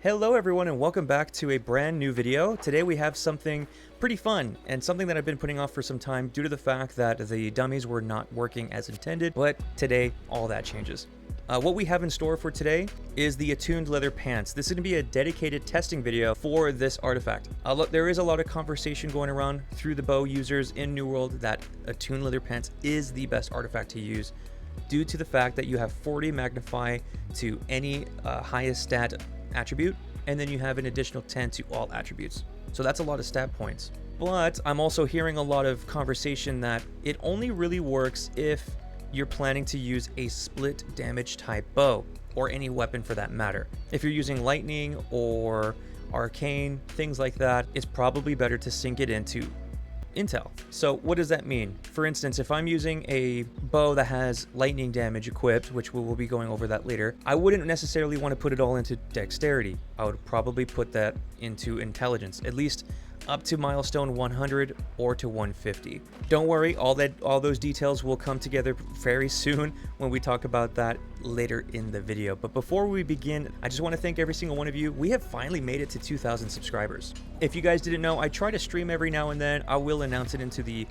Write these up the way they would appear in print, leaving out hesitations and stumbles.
Hello everyone and welcome back to a brand new video. Today we have something pretty fun and something that I've been putting off for some time due to the fact that the dummies were not working as intended, but today all that changes. What we have in store for today is the Attuned Leather Pants. This is going to be a dedicated testing video for this artifact. There is a lot of conversation going around through the bow users in New World that Attuned Leather Pants is the best artifact to use due to the fact that you have 40 magnify to any highest stat attribute, and then you have an additional 10 to all attributes. So that's a lot of stat points. But I'm also hearing a lot of conversation that it only really works if you're planning to use a split damage type bow, or any weapon for that matter. If you're using lightning or arcane, things like that, it's probably better to sync it into intel. So what does that mean? For instance, if I'm using a bow that has lightning damage equipped, which we will be going over that later, I wouldn't necessarily want to put it all into dexterity. I would probably put that into intelligence, at least up to milestone 100 or to 150. Don't worry, all those details will come together very soon when we talk about that later in the video. But before we begin, I just want to thank every single one of you. We have finally made it to 2,000 subscribers. If you guys didn't know, I try to stream every now and then. I will announce it into the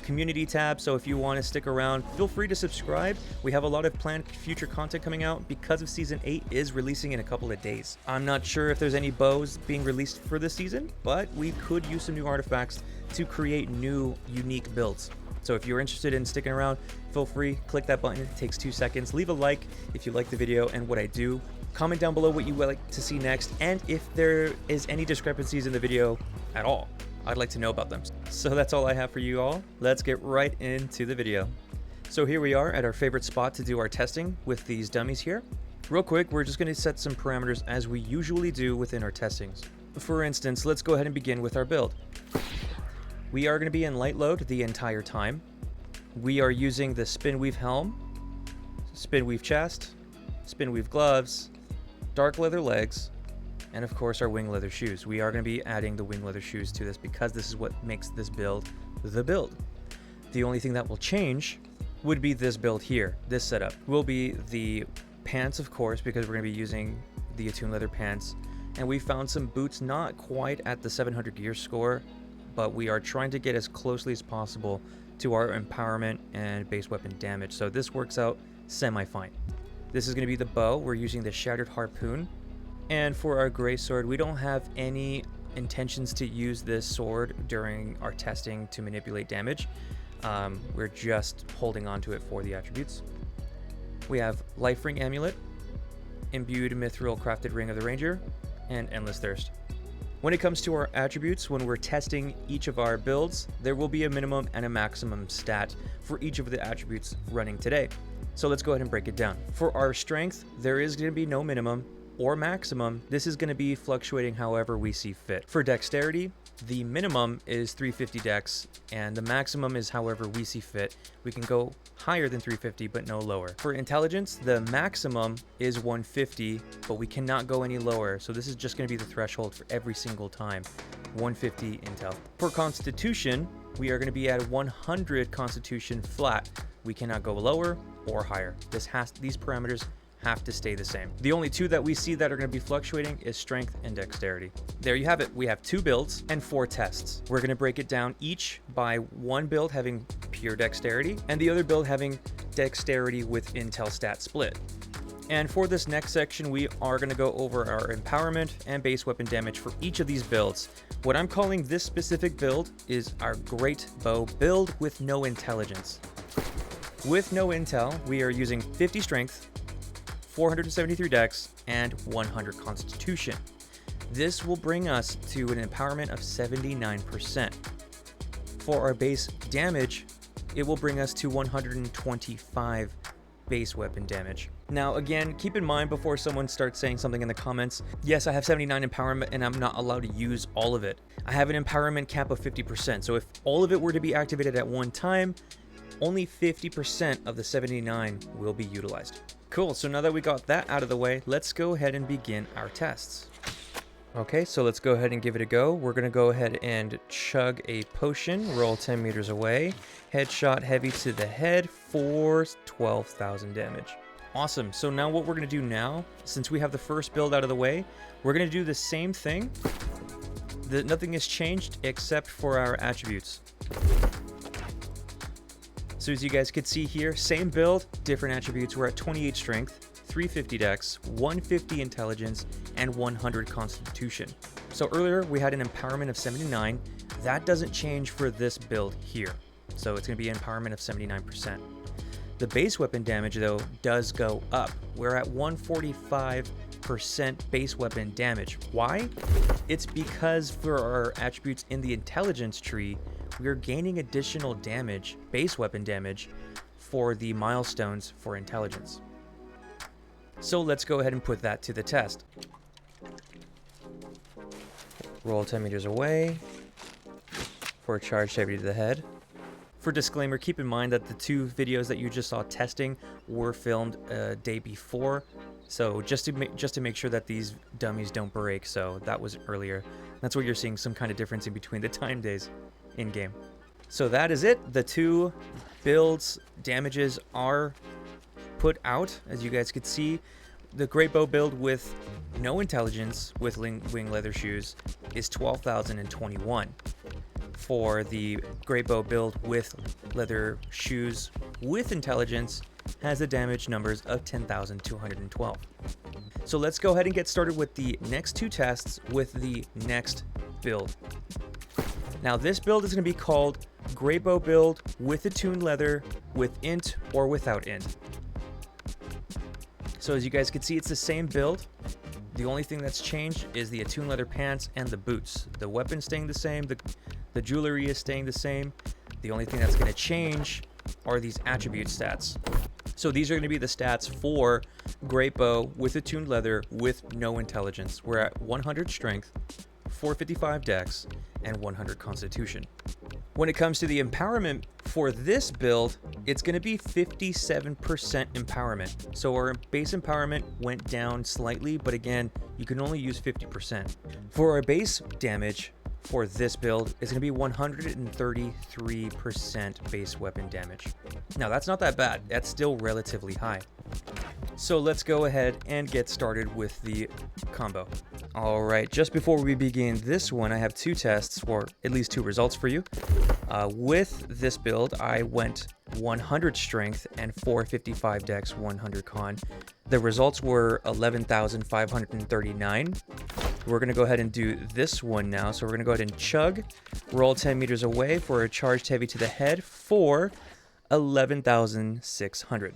community tab, so if you want to stick around, feel free to subscribe. We have a lot of planned future content coming out because of season 8 is releasing in a couple of days. I'm not sure if there's any bows being released for this season, but we could use some new artifacts to create new unique builds. So if you're interested in sticking around, feel free, click that button. It takes 2 seconds. Leave a like if you like the video and what I do. Comment down below what you would like to see next, and if there is any discrepancies in the video at all, I'd like to know about them. So that's all I have for you all. Let's get right into the video. So here we are at our favorite spot to do our testing with these dummies here. Real quick, we're just going to set some parameters as we usually do within our testings. For instance, let's go ahead and begin with our build. We are going to be in light load the entire time. We are using the spin weave helm, spin weave chest, spin weave gloves, dark leather legs, and of course our wing leather shoes. We are going to be adding the wing leather shoes to this because this is what makes this build the build. The only thing that will change would be this build here. This setup will be the pants, of course, because we're going to be using the Attuned Leather Pants. And we found some boots not quite at the 700 gear score, but we are trying to get as closely as possible to our empowerment and base weapon damage. So this works out semi-fine. This is going to be the bow. We're using the Shattered Harpoon. And for our gray sword, we don't have any intentions to use this sword during our testing to manipulate damage. We're just holding on to it for the attributes. We have Life Ring Amulet, Imbued Mithril Crafted Ring of the Ranger, and Endless Thirst. When it comes to our attributes, when we're testing each of our builds, there will be a minimum and a maximum stat for each of the attributes running today. So let's go ahead and break it down. For our strength, there is going to be no minimum or maximum. This is going to be fluctuating however we see fit. For dexterity, the minimum is 350 dex and the maximum is however we see fit. We can go higher than 350 but no lower. For intelligence, the maximum is 150 but we cannot go any lower, so this is just going to be the threshold for every single time, 150 intel. For constitution, we are going to be at 100 constitution flat. We cannot go lower or higher. These parameters have to stay the same. The only two that we see that are going to be fluctuating is strength and dexterity. There you have it. We have 2 builds and 4 tests. We're going to break it down each by one build having pure dexterity and the other build having dexterity with intel stat split. And for this next section, we are going to go over our empowerment and base weapon damage for each of these builds. What I'm calling this specific build is our Great Bow build with no intelligence. With no intel, we are using 50 strength, 473 dex, and 100 constitution. This will bring us to an empowerment of 79%. For our base damage, it will bring us to 125 base weapon damage. Now again, keep in mind before someone starts saying something in the comments, yes, I have 79 empowerment and I'm not allowed to use all of it. I have an empowerment cap of 50%, so if all of it were to be activated at one time, only 50% of the 79 will be utilized. Cool, so now that we got that out of the way, let's go ahead and begin our tests. Okay, so let's go ahead and give it a go. We're gonna go ahead and chug a potion, roll 10 meters away, headshot heavy to the head for 12,000 damage. Awesome. So now what we're going to do now, since we have the first build out of the way, we're going to do the same thing. Nothing has changed except for our attributes. So as you guys could see here, same build, different attributes. We're at 28 strength, 350 dex, 150 intelligence, and 100 constitution. So earlier we had an empowerment of 79. That doesn't change for this build here. So it's going to be an empowerment of 79%. The base weapon damage though does go up. We're at 145% base weapon damage. Why? It's because for our attributes in the intelligence tree, we are gaining additional damage, base weapon damage, for the milestones for intelligence. So let's go ahead and put that to the test. Roll 10 meters away for a charge heavy to the head. For disclaimer, keep in mind that the 2 videos that you just saw testing were filmed a day before. So just to make sure that these dummies don't break, so that was earlier. That's why you're seeing some kind of difference in between the time days in game. So that is it. The 2 builds damages are put out, as you guys could see. The Great Bow build with no intelligence with wing leather shoes is 12,021. For the Great Bow build with leather shoes with intelligence has the damage numbers of 10,212. So let's go ahead and get started with the next 2 tests with the next build. Now this build is going to be called Great Bow build with attuned leather with int or without int. So as you guys can see, it's the same build. The only thing that's changed is the attuned leather pants and the boots. The weapon's staying the same, the jewelry is staying the same. The only thing that's going to change are these attribute stats. So these are going to be the stats for Great Bow with attuned leather with no intelligence. We're at 100 strength, 455 dex, and 100 constitution. When it comes to the empowerment for this build, it's going to be 57% empowerment. So our base empowerment went down slightly, but again, you can only use 50%. For our base damage for this build, it's going to be 133% base weapon damage. Now that's not that bad. That's still relatively high. So let's go ahead and get started with the combo. All right, just before we begin this one, I have 2 tests, or at least 2 results for you. With this build, I went 100 strength and 455 dex, 100 con. The results were 11,539. We're going to go ahead and do this one now. So we're going to go ahead and chug, roll 10 meters away for a charged heavy to the head for 11,600.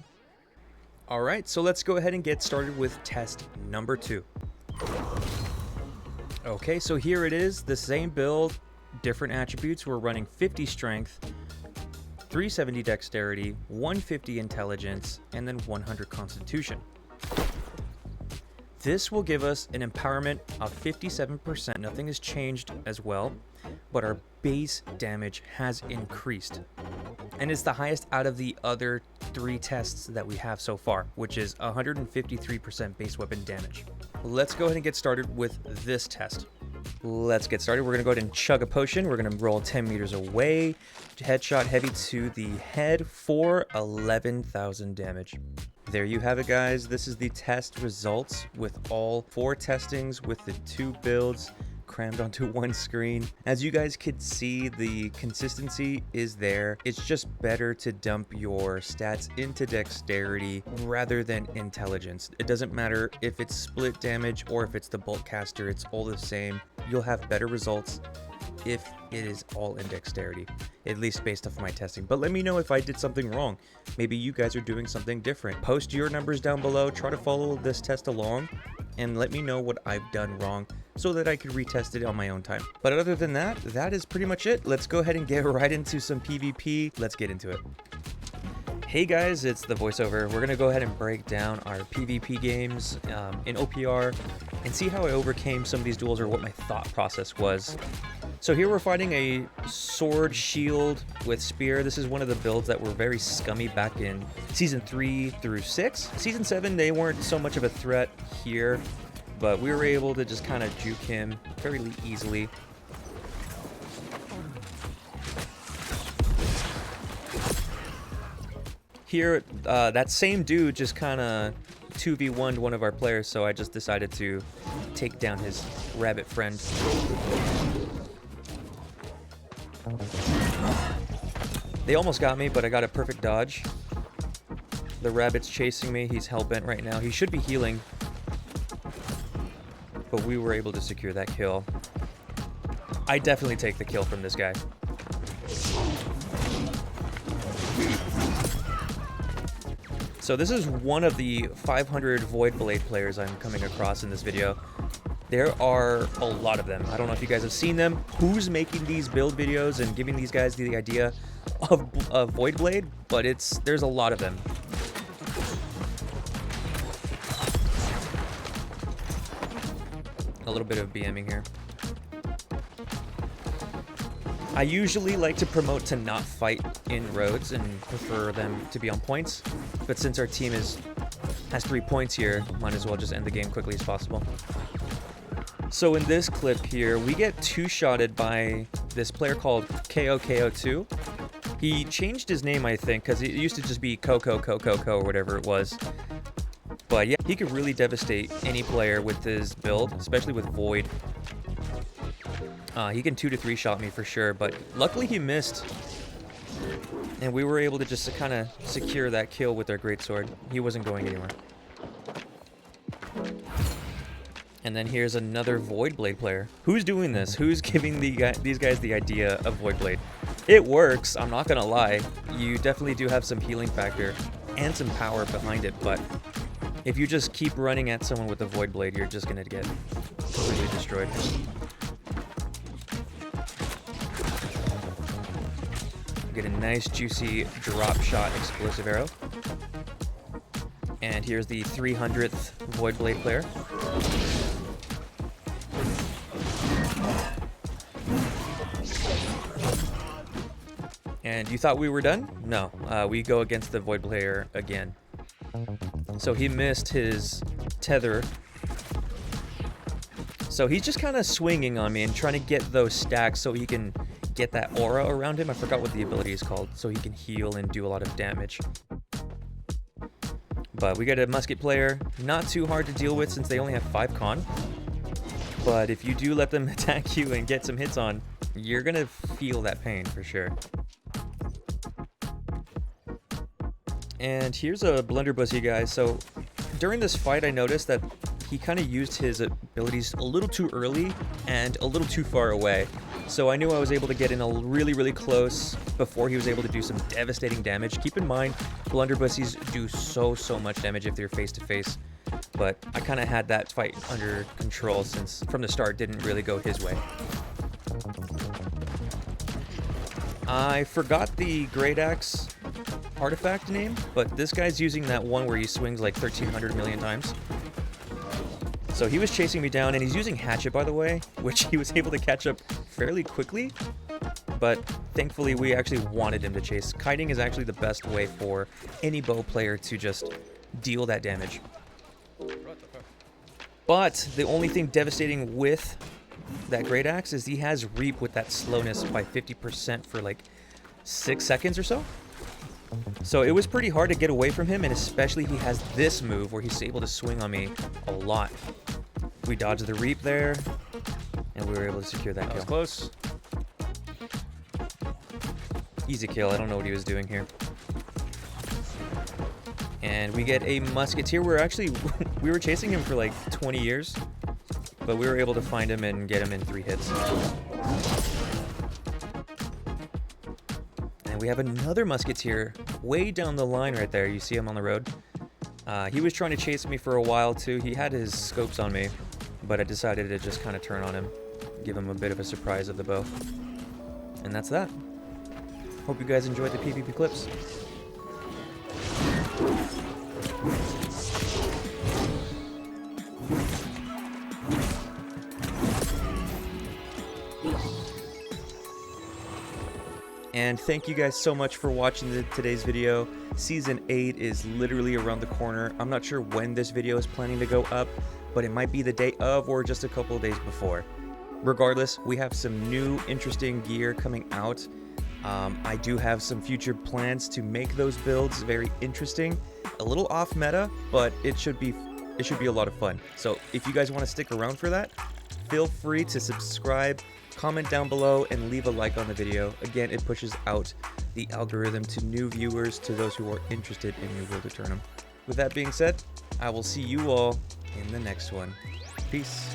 All right, so let's go ahead and get started with test number 2. Okay, so here it is, the same build, different attributes. We're running 50 strength, 370 dexterity, 150 intelligence, and then 100 constitution. This will give us an empowerment of 57%. Nothing has changed as well, but our base damage has increased. And it's the highest out of the other 3 tests that we have so far, which is 153% base weapon damage. Let's go ahead and get started with this test. Let's get started. We're going to go ahead and chug a potion. We're going to roll 10 meters away. Headshot heavy to the head for 11,000 damage. There you have it, guys. This is the test results with all 4 testings with the 2 builds crammed onto one screen. As you guys could see, the consistency is there. It's just better to dump your stats into dexterity rather than intelligence. It doesn't matter if it's split damage or if it's the bolt caster, it's all the same. You'll have better results if it is all in dexterity, at least based off my testing. But let me know if I did something wrong. Maybe you guys are doing something different. Post your numbers down below, try to follow this test along, and let me know what I've done wrong so that I could retest it on my own time. But other than that, that is pretty much it. Let's go ahead and get right into some PvP. Let's get into it. Hey guys, it's the voiceover. We're gonna go ahead and break down our PvP games in OPR and see how I overcame some of these duels or what my thought process was. So here we're fighting a sword shield with spear. This is one of the builds that were very scummy back in season 3 through 6. Season 7, they weren't so much of a threat here, but we were able to just kind of juke him fairly easily. here, that same dude just kind of 2v1'd one of our players, so I just decided to take down his rabbit friend. They almost got me, but I got a perfect dodge. The rabbit's chasing me. He's hell-bent right now. He should be healing, but we were able to secure that kill. I definitely take the kill from this guy. So this is one of the 500 Void Blade players I'm coming across in this video. There are a lot of them. I don't know if you guys have seen them. Who's making these build videos and giving these guys the idea of Void Blade? But there's a lot of them. A little bit of BMing here. I usually like to promote to not fight in roads and prefer them to be on points, but since our team has 3 points here, might as well just end the game quickly as possible. So in this clip here, we get two-shotted by this player called KOKO2. He changed his name, I think, because it used to just be Coco or whatever it was. But yeah, he could really devastate any player with his build, especially with Void. He can 2 to 3 shot me for sure, but luckily he missed. And we were able to just kind of secure that kill with our greatsword. He wasn't going anywhere. And then here's another Void Blade player. Who's doing this? Who's giving these guys the idea of Void Blade? It works, I'm not gonna lie. You definitely do have some healing factor and some power behind it, but if you just keep running at someone with a Void Blade, you're just gonna get completely destroyed. Get a nice juicy drop shot explosive arrow. And here's the 300th Void Blade player. And you thought we were done? No, we go against the Void player again. So he missed his tether. So he's just kind of swinging on me and trying to get those stacks so he can get that aura around him. I forgot what the ability is called, so he can heal and do a lot of damage. But we get a musket player, not too hard to deal with since they only have 5 con. But if you do let them attack you and get some hits on, you're gonna feel that pain for sure. And here's a blunderbussy guy. So during this fight, I noticed that he kind of used his abilities a little too early and a little too far away. So I knew I was able to get in really close before he was able to do some devastating damage. Keep in mind, blunderbussies do so much damage if they're face to face. But I kind of had that fight under control since from the start didn't really go his way. I forgot the Great Axe artifact name, but this guy's using that one where he swings like 1,300 million times. So he was chasing me down, and he's using Hatchet, by the way, which he was able to catch up fairly quickly, but thankfully we actually wanted him to chase. Kiting is actually the best way for any bow player to just deal that damage. But the only thing devastating with that Great Axe is he has Reap with that slowness by 50% for like 6 seconds or so. So it was pretty hard to get away from him, and especially he has this move where he's able to swing on me a lot. We dodged the Reap there, and we were able to secure that kill. That was close. Easy kill. I don't know what he was doing here. And we get a musketeer. We were chasing him for like 20 years, but we were able to find him and get him in 3 hits. And we have another musketeer way down the line right there. You see him on the road. He was trying to chase me for a while too. He had his scopes on me, but I decided to just kind of turn on him, give him a bit of a surprise of the bow. And that's that. Hope you guys enjoyed the PvP clips. And thank you guys so much for watching today's video. Season 8 is literally around the corner. I'm not sure when this video is planning to go up, but it might be the day of or just a couple of days before. Regardless, we have some new interesting gear coming out. I do have some future plans to make those builds very interesting, a little off meta, but it should be a lot of fun. So if you guys want to stick around for that, feel free to subscribe, comment down below, and leave a like on the video. Again, it pushes out the algorithm to new viewers, to those who are interested in New World Eternum. With that being said, I will see you all in the next one. Peace.